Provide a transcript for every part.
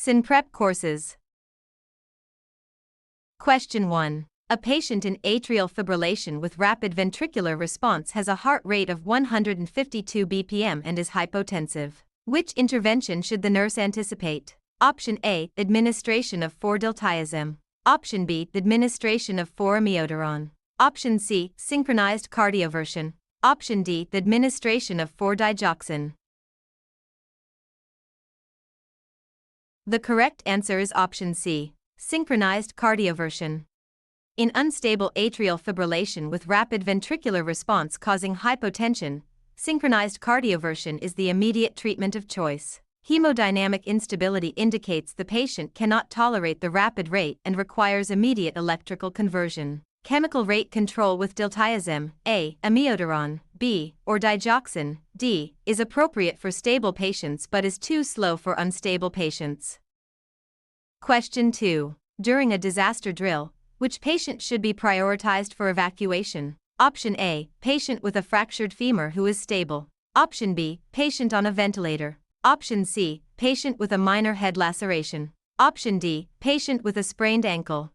CEN Prep Courses. Question 1. A patient in atrial fibrillation with rapid ventricular response has a heart rate of 152 bpm and is hypotensive. Which intervention should the nurse anticipate? Option A, administration of 4-diltiazem. Option B, administration of 4-amiodarone. Option C, synchronized cardioversion. Option D, administration of 4-digoxin. The correct answer is option C, synchronized cardioversion. In unstable atrial fibrillation with rapid ventricular response causing hypotension, synchronized cardioversion is the immediate treatment of choice. Hemodynamic instability indicates the patient cannot tolerate the rapid rate and requires immediate electrical conversion. Chemical rate control with diltiazem, A, amiodarone, B, or digoxin, D, is appropriate for stable patients but is too slow for unstable patients. Question 2. During a disaster drill, which patient should be prioritized for evacuation? Option A, patient with a fractured femur who is stable. Option B, patient on a ventilator. Option C, patient with a minor head laceration. Option D, patient with a sprained ankle.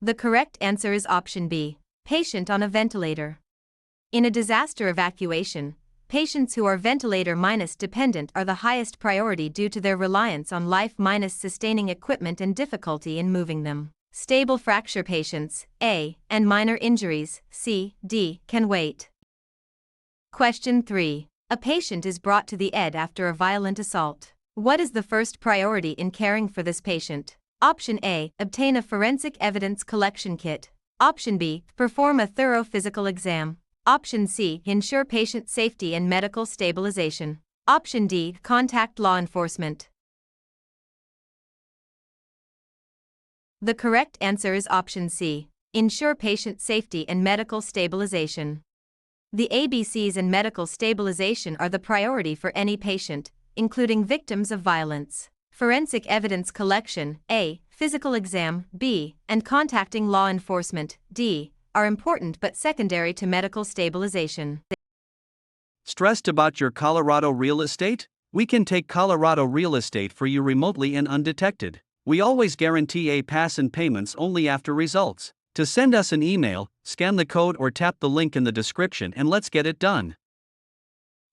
The correct answer is option B, patient on a ventilator. In a disaster evacuation, patients who are ventilator- dependent are the highest priority due to their reliance on life-sustaining equipment and difficulty in moving them. Stable fracture patients, A, and minor injuries, C, D, can wait. Question 3. A patient is brought to the ED after a violent assault. What is the first priority in caring for this patient? Option A, obtain a forensic evidence collection kit. Option B, perform a thorough physical exam. Option C, ensure patient safety and medical stabilization. Option D, contact law enforcement. The correct answer is option C, ensure patient safety and medical stabilization. The ABCs in medical stabilization are the priority for any patient, including victims of violence. Forensic evidence collection, A, physical exam, B, and contacting law enforcement, D, are important but secondary to medical stabilization. Stressed about your Colorado real estate? We can take Colorado real estate for you remotely and undetected. We always guarantee a pass and payments only after results. To send us an email, scan the code or tap the link in the description and let's get it done.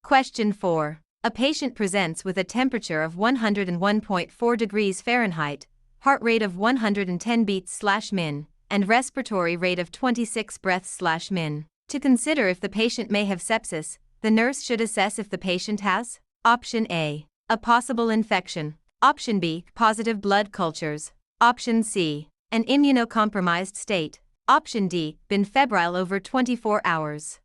Question 4. A patient presents with a temperature of 101.4 degrees Fahrenheit, heart rate of 110 beats/min, and respiratory rate of 26 breaths/min. To consider if the patient may have sepsis, the nurse should assess if the patient has: Option A, a possible infection. Option B, positive blood cultures. Option C, an immunocompromised state. Option D, been febrile over 24 hours.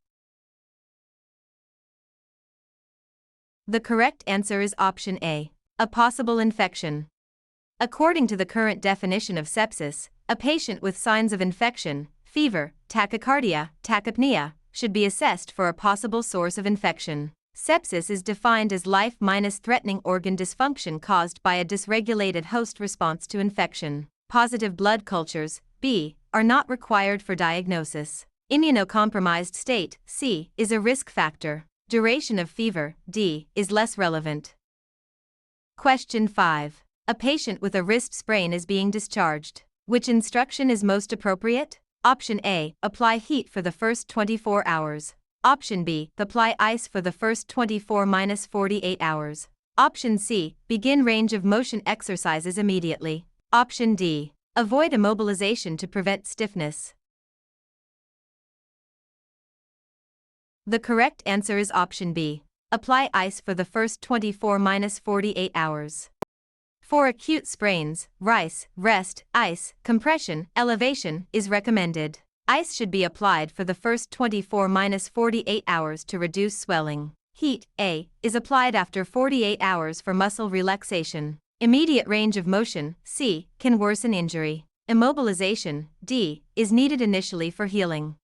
The correct answer is option A, a possible infection. According to the current definition of sepsis, a patient with signs of infection, fever, tachycardia, tachypnea, should be assessed for a possible source of infection. Sepsis is defined as life-threatening organ dysfunction caused by a dysregulated host response to infection. Positive blood cultures, B, are not required for diagnosis. Immunocompromised state, C, is a risk factor. Duration of fever, D, is less relevant. Question 5. A patient with a wrist sprain is being discharged. Which instruction is most appropriate? Option A, apply heat for the first 24 hours. Option B, apply ice for the first 24-48 hours. Option C, begin range of motion exercises immediately. Option D, avoid immobilization to prevent stiffness. The correct answer is option B, apply ice for the first 24-48 hours. For acute sprains, RICE, rest, ice, compression, elevation, is recommended. Ice should be applied for the first 24-48 hours to reduce swelling. Heat, A, is applied after 48 hours for muscle relaxation. Immediate range of motion, C, can worsen injury. Immobilization, D, is needed initially for healing.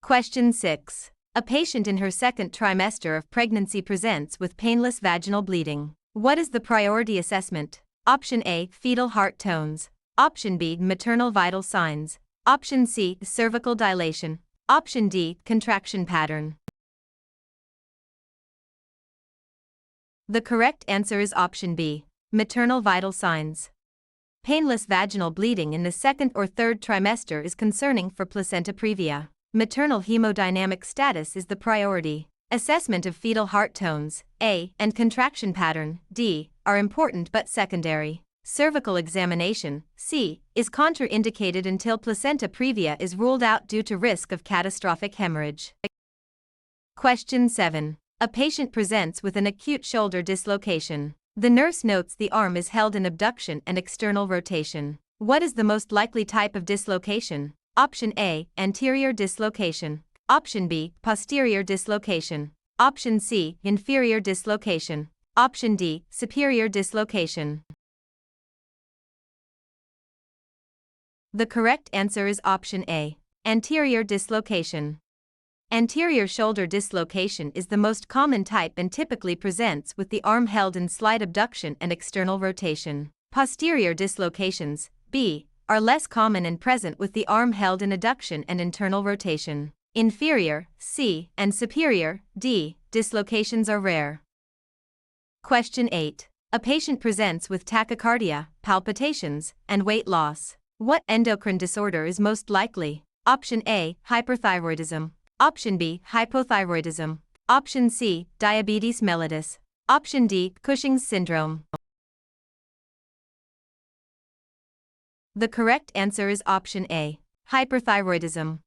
Question 6. A patient in her second trimester of pregnancy presents with painless vaginal bleeding. What is the priority assessment? Option A, fetal heart tones. Option B, maternal vital signs. Option C, cervical dilation. Option D, contraction pattern. The correct answer is option B. Maternal vital signs. Painless vaginal bleeding in the second or third trimester is concerning for placenta previa. Maternal hemodynamic status is the priority. Assessment of fetal heart tones, A, and contraction pattern, D, are important but secondary. Cervical examination, C, is contraindicated until placenta previa is ruled out due to risk of catastrophic hemorrhage. Question 7. A patient presents with an acute shoulder dislocation. The nurse notes the arm is held in abduction and external rotation. What is the most likely type of dislocation? Option A, anterior dislocation. Option B, posterior dislocation. Option C, inferior dislocation. Option D, superior dislocation. The correct answer is option A, anterior dislocation. Anterior shoulder dislocation is the most common type and typically presents with the arm held in slight abduction and external rotation. Posterior dislocations, B, are less common and present with the arm held in adduction and internal rotation. Inferior, C, and superior, D, dislocations are rare. Question 8. A patient presents with tachycardia, palpitations, and weight loss. What endocrine disorder is most likely? Option A, hyperthyroidism. Option B, hypothyroidism. Option C, diabetes mellitus. Option D, Cushing's syndrome. The correct answer is option A, hyperthyroidism.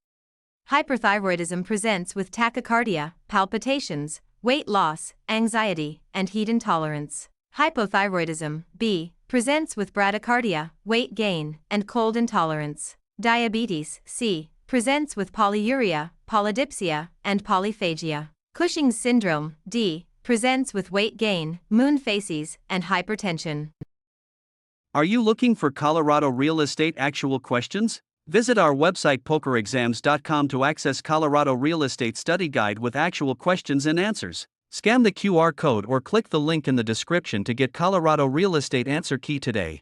Hyperthyroidism presents with tachycardia, palpitations, weight loss, anxiety, and heat intolerance. Hypothyroidism, B, presents with bradycardia, weight gain, and cold intolerance. Diabetes, C, presents with polyuria, polydipsia, and polyphagia. Cushing's syndrome, D, presents with weight gain, moon phases, and hypertension. Are you looking for Colorado real estate actual questions? Visit our website pokerexams.com to access Colorado Real Estate Study Guide with actual questions and answers. Scan the QR code or click the link in the description to get Colorado Real Estate Answer Key today.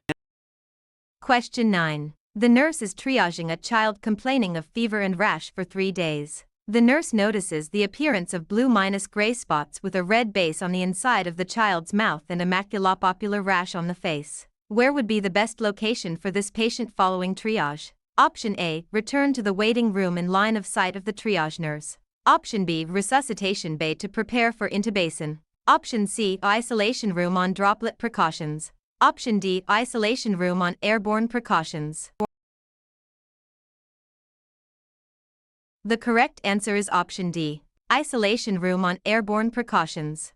Question 9. The nurse is triaging a child complaining of fever and rash for 3 days. The nurse notices the appearance of blue-gray spots with a red base on the inside of the child's mouth and a maculopapular rash on the face. Where would be the best location for this patient following triage? Option A, return to the waiting room in line of sight of the triage nurse. Option B, resuscitation bay to prepare for intubation. Option C, isolation room on droplet precautions. Option D, isolation room on airborne precautions. The correct answer is option D, isolation room on airborne precautions.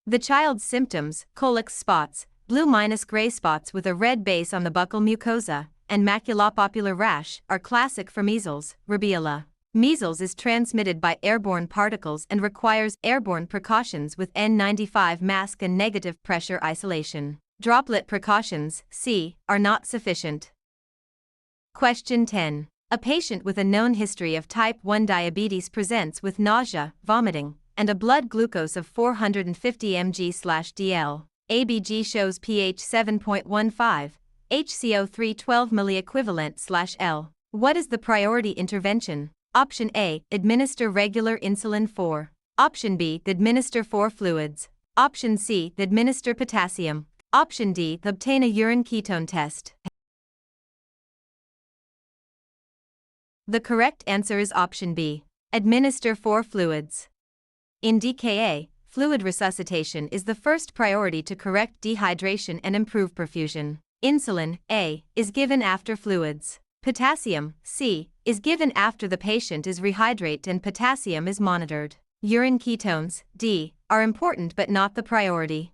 The child's symptoms, colic spots, blue-gray spots with a red base on the buccal mucosa, and maculopapular rash, are classic for measles, rubella. Measles is transmitted by airborne particles and requires airborne precautions with N95 mask and negative pressure isolation. Droplet precautions, C, are not sufficient. Question 10. A patient with a known history of type 1 diabetes presents with nausea, vomiting, and a blood glucose of 450 mg/dl. ABG shows pH 7.15, HCO3 12 milliequivalent/L. What is the priority intervention? Option A, administer regular insulin 4. Option B, administer 4 fluids. Option C, administer potassium. Option D, obtain a urine ketone test. The correct answer is option B, administer 4 fluids. In DKA, fluid resuscitation is the first priority to correct dehydration and improve perfusion. Insulin, A, is given after fluids. Potassium, C, is given after the patient is rehydrated and potassium is monitored. Urine ketones, D, are important but not the priority.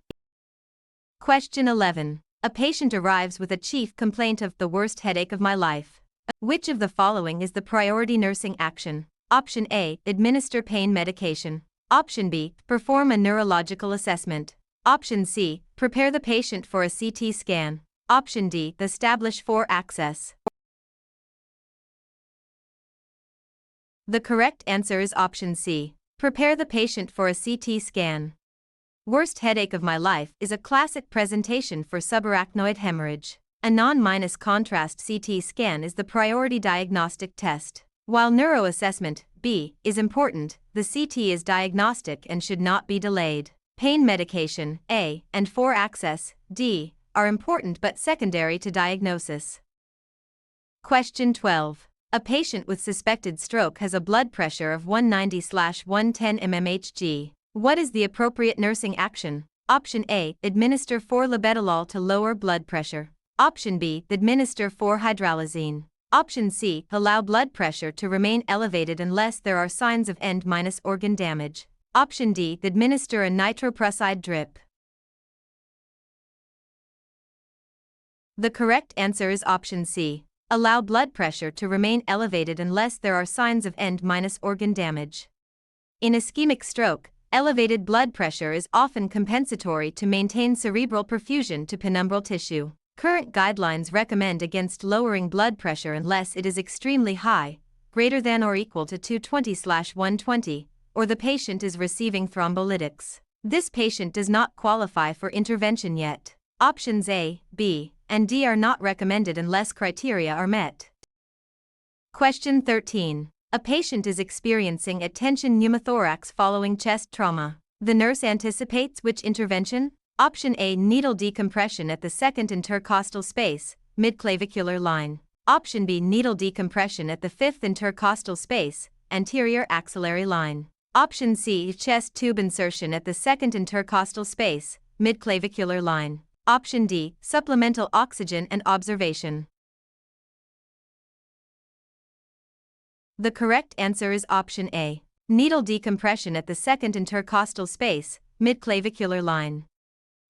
Question 11. A patient arrives with a chief complaint of the worst headache of my life. Which of the following is the priority nursing action? Option A, administer pain medication. Option B, perform a neurological assessment. Option C, prepare the patient for a CT scan. Option D, establish 4 access. The correct answer is option C, prepare the patient for a CT scan. Worst headache of my life is a classic presentation for subarachnoid hemorrhage. A non-contrast CT scan is the priority diagnostic test. While neuroassessment, B, is important, the CT is diagnostic and should not be delayed. Pain medication, A, and 4 access, D, are important but secondary to diagnosis. Question 12. A patient with suspected stroke has a blood pressure of 190/110 mmHg. What is the appropriate nursing action? Option A, administer 4-labetalol to lower blood pressure. Option B, administer 4-hydralazine. Option C, allow blood pressure to remain elevated unless there are signs of end-organ damage. Option D, administer a nitroprusside drip. The correct answer is option C. Allow blood pressure to remain elevated unless there are signs of end-organ damage. In ischemic stroke, elevated blood pressure is often compensatory to maintain cerebral perfusion to penumbral tissue. Current guidelines recommend against lowering blood pressure unless it is extremely high, greater than or equal to 220/120, or the patient is receiving thrombolytics. This patient does not qualify for intervention yet. Options A, B, and D are not recommended unless criteria are met. Question 13. A patient is experiencing a tension pneumothorax following chest trauma. The nurse anticipates which intervention? Option A, needle decompression at the second intercostal space, midclavicular line. Option B, needle decompression at the fifth intercostal space, anterior axillary line. Option C, chest tube insertion at the second intercostal space, midclavicular line. Option D, supplemental oxygen and observation. The correct answer is option A, needle decompression at the second intercostal space, midclavicular line.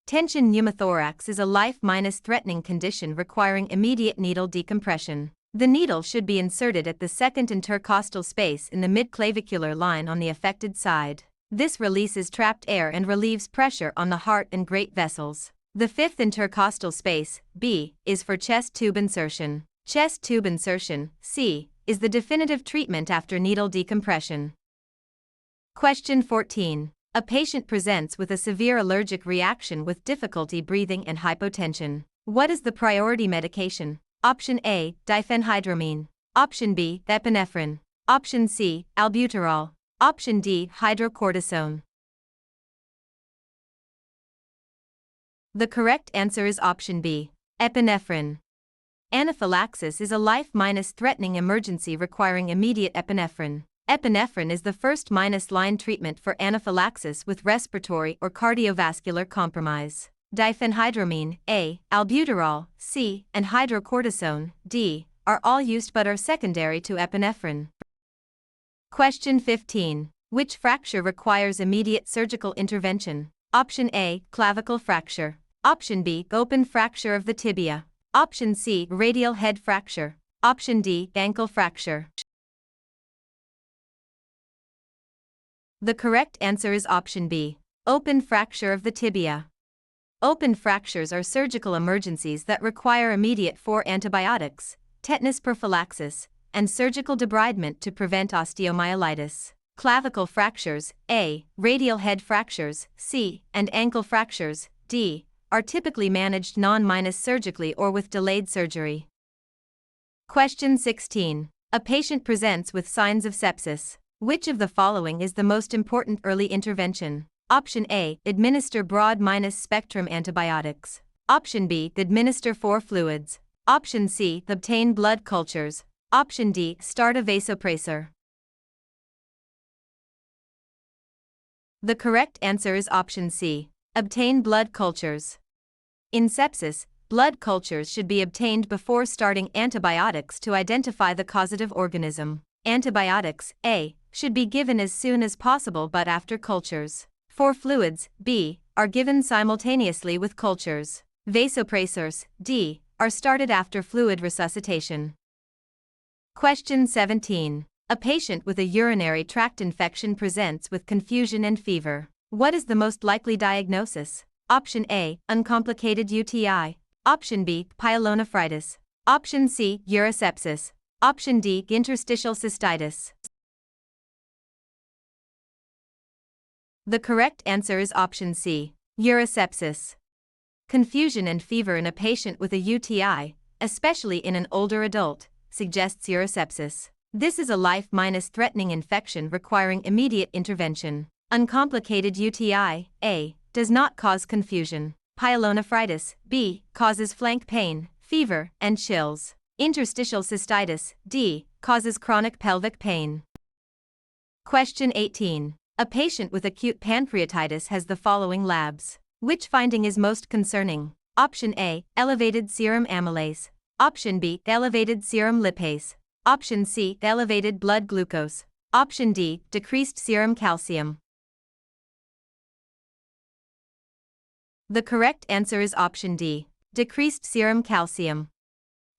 Tension pneumothorax is a life-threatening condition requiring immediate needle decompression. The needle should be inserted at the second intercostal space in the midclavicular line on the affected side. This releases trapped air and relieves pressure on the heart and great vessels. The fifth intercostal space, B, is for chest tube insertion. Chest tube insertion, C, is the definitive treatment after needle decompression. Question 14. A patient presents with a severe allergic reaction with difficulty breathing and hypotension. What is the priority medication? Option A, diphenhydramine. Option B, epinephrine. Option C, albuterol. Option D, hydrocortisone. The correct answer is option B, epinephrine. Anaphylaxis is a life-threatening emergency requiring immediate epinephrine. Epinephrine is the first-line treatment for anaphylaxis with respiratory or cardiovascular compromise. Diphenhydramine, A, albuterol, C, and hydrocortisone, D, are all used but are secondary to epinephrine. Question 15. Which fracture requires immediate surgical intervention? Option A, clavicle fracture. Option B, open fracture of the tibia. Option C, radial head fracture. Option D, ankle fracture. The correct answer is option B, open fracture of the tibia. Open fractures are surgical emergencies that require immediate 4 antibiotics, tetanus prophylaxis, and surgical debridement to prevent osteomyelitis. Clavicle fractures, A, radial head fractures, C, and ankle fractures, D, are typically managed non-surgically or with delayed surgery. Question 16. A patient presents with signs of sepsis. Which of the following is the most important early intervention? Option A, administer broad-spectrum antibiotics. Option B, administer 4 fluids. Option C, obtain blood cultures. Option D, start a vasopressor. The correct answer is option C, obtain blood cultures. In sepsis, blood cultures should be obtained before starting antibiotics to identify the causative organism. Antibiotics, A, should be given as soon as possible but after cultures. 4 fluids, B, are given simultaneously with cultures. Vasopressors, D, are started after fluid resuscitation. Question 17. A patient with a urinary tract infection presents with confusion and fever. What is the most likely diagnosis? Option A, uncomplicated UTI. Option B, pyelonephritis. Option C, urosepsis. Option D, interstitial cystitis. The correct answer is option C, urosepsis. Confusion and fever in a patient with a UTI, especially in an older adult, suggests urosepsis. This is a life-threatening infection requiring immediate intervention. Uncomplicated UTI, A, does not cause confusion. Pyelonephritis, B, causes flank pain, fever, and chills. Interstitial cystitis, D, causes chronic pelvic pain. Question 18. A patient with acute pancreatitis has the following labs. Which finding is most concerning? Option A, elevated serum amylase. Option B, elevated serum lipase. Option C, elevated blood glucose. Option D, decreased serum calcium. The correct answer is option D, decreased serum calcium.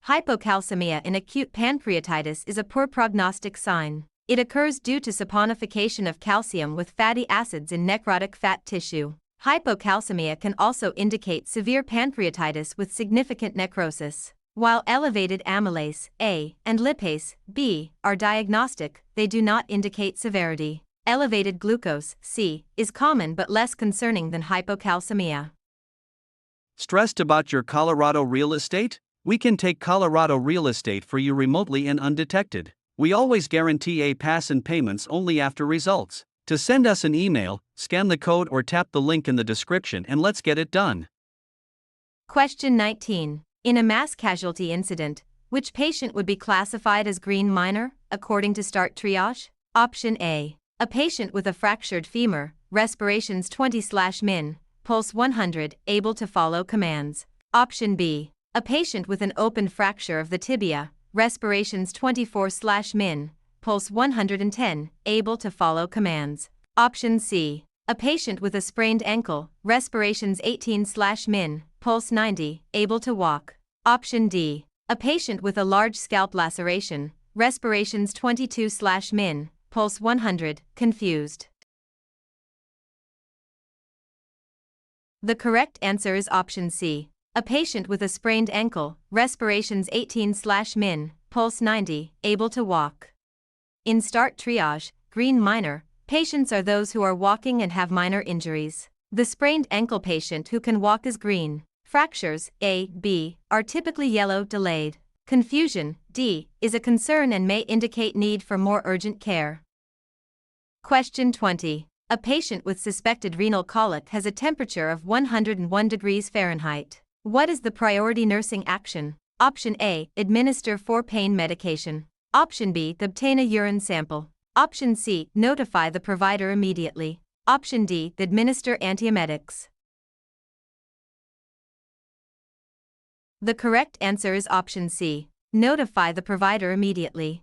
Hypocalcemia in acute pancreatitis is a poor prognostic sign. It occurs due to saponification of calcium with fatty acids in necrotic fat tissue. Hypocalcemia can also indicate severe pancreatitis with significant necrosis. While elevated amylase, A, and lipase, B, are diagnostic, they do not indicate severity. Elevated glucose, C, is common but less concerning than hypocalcemia. Stressed about your Colorado real estate? We can take Colorado real estate for you remotely and undetected. We always guarantee a pass and payments only after results. To send us an email, scan the code or tap the link in the description and let's get it done. Question 19. In a mass casualty incident, which patient would be classified as green minor, according to START Triage? Option A. A patient with a fractured femur, respirations 20/min, pulse 100, able to follow commands. Option B. A patient with an open fracture of the tibia, respirations 24/min, pulse 110, able to follow commands. Option C. A patient with a sprained ankle, respirations 18/min, pulse 90, able to walk. Option D. A patient with a large scalp laceration, respirations 22/min, pulse 100, confused. The correct answer is option C. A patient with a sprained ankle, respirations 18/min, pulse 90, able to walk. In START Triage, green minor, patients are those who are walking and have minor injuries. The sprained ankle patient who can walk is green. Fractures, A, B, are typically yellow delayed. Confusion, D, is a concern and may indicate need for more urgent care. Question 20. A patient with suspected renal colic has a temperature of 101 degrees Fahrenheit. What is the priority nursing action? Option A, administer for pain medication. Option B, obtain a urine sample. Option C, notify the provider immediately. Option D, administer antiemetics. The correct answer is option C, notify the provider immediately.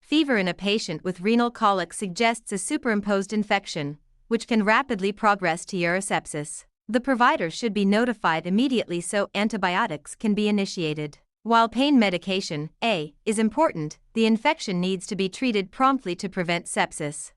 Fever in a patient with renal colic suggests a superimposed infection, which can rapidly progress to urosepsis. The provider should be notified immediately so antibiotics can be initiated. While pain medication, A, is important, the infection needs to be treated promptly to prevent sepsis.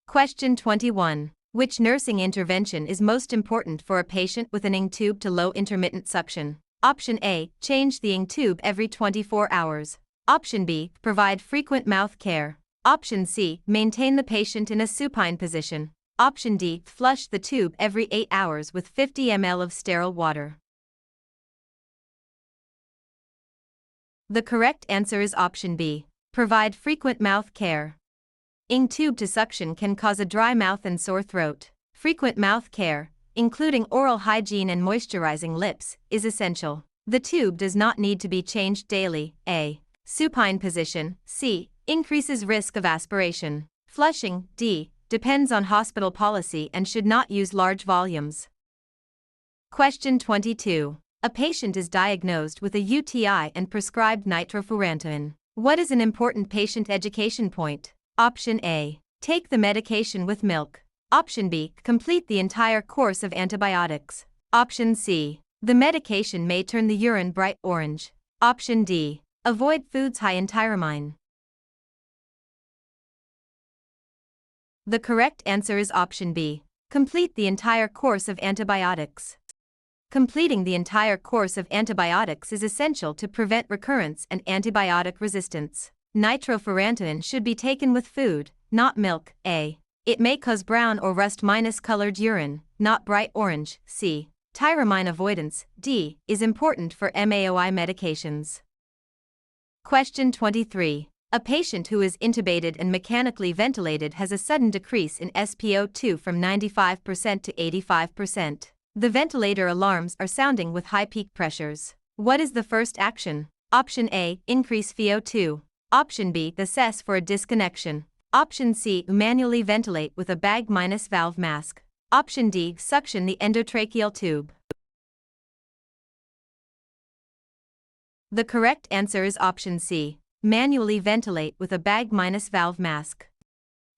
Question 21. Which nursing intervention is most important for a patient with an ING tube to low intermittent suction? Option A, change the ING tube every 24 hours. Option B, provide frequent mouth care. Option C, maintain the patient in a supine position. Option D, flush the tube every 8 hours with 50 ml of sterile water. The correct answer is option B, provide frequent mouth care. ING tube to suction can cause a dry mouth and sore throat. Frequent mouth care, including oral hygiene and moisturizing lips, is essential. The tube does not need to be changed daily. A. Supine position. C. Increases risk of aspiration. Flushing. D. Depends on hospital policy and should not use large volumes. Question 22. A patient is diagnosed with a UTI and prescribed nitrofurantoin. What is an important patient education point? Option A. Take the medication with milk. Option B. Complete the entire course of antibiotics. Option C. The medication may turn the urine bright orange. Option D. Avoid foods high in tyramine. The correct answer is option B. Complete the entire course of antibiotics. Completing the entire course of antibiotics is essential to prevent recurrence and antibiotic resistance. Nitrofurantoin should be taken with food, not milk. A. It may cause brown or rust-colored urine, not bright orange. C. Tyramine avoidance. D. Is important for MAOI medications. Question 23. A patient who is intubated and mechanically ventilated has a sudden decrease in SpO2 from 95% to 85%. The ventilator alarms are sounding with high peak pressures. What is the first action? Option A, increase VO2. Option B, assess for a disconnection. Option C, manually ventilate with a bag-valve mask. Option D, suction the endotracheal tube. The correct answer is option C, manually ventilate with a bag-valve mask.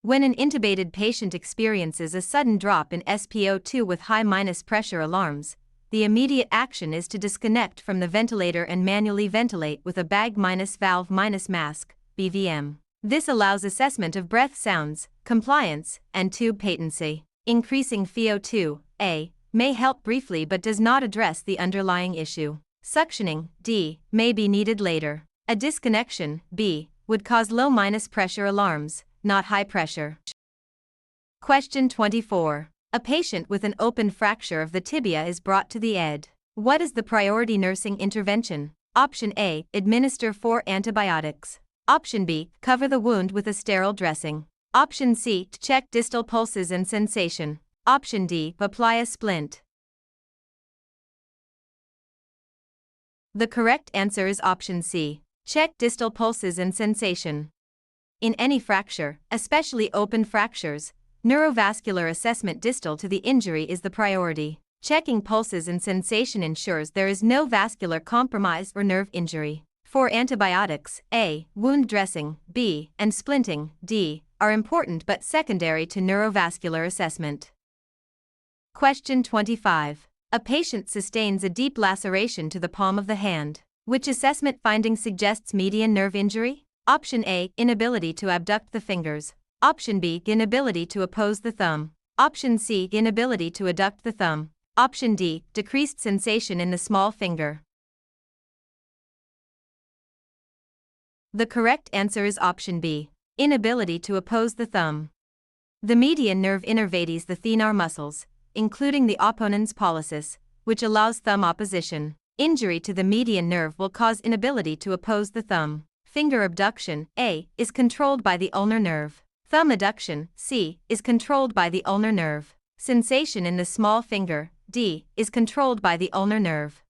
When an intubated patient experiences a sudden drop in SpO2 with high pressure alarms, the immediate action is to disconnect from the ventilator and manually ventilate with a bag-valve mask, BVM. This allows assessment of breath sounds, compliance, and tube patency. Increasing VO2, A, may help briefly but does not address the underlying issue. Suctioning, D, may be needed later. A disconnection, B, would cause low pressure alarms, not high pressure. Question 24. A patient with an open fracture of the tibia is brought to the ED. What is the priority nursing intervention? Option A, administer 4 antibiotics. Option B, cover the wound with a sterile dressing. Option C, check distal pulses and sensation. Option D, apply a splint. The correct answer is option C, check distal pulses and sensation. In any fracture, especially open fractures, neurovascular assessment distal to the injury is the priority. Checking pulses and sensation ensures there is no vascular compromise or nerve injury. For antibiotics, A, wound dressing, B, and splinting, D, are important but secondary to neurovascular assessment. Question 25. A patient sustains a deep laceration to the palm of the hand. Which assessment finding suggests median nerve injury? Option A, inability to abduct the fingers. Option B, inability to oppose the thumb. Option C, inability to adduct the thumb. Option D, decreased sensation in the small finger. The correct answer is option B, inability to oppose the thumb. The median nerve innervates the thenar muscles, including the opponens pollicis, which allows thumb opposition. Injury to the median nerve will cause inability to oppose the thumb. Finger abduction, A, is controlled by the ulnar nerve. Thumb adduction, C, is controlled by the ulnar nerve. Sensation in the small finger, D, is controlled by the ulnar nerve.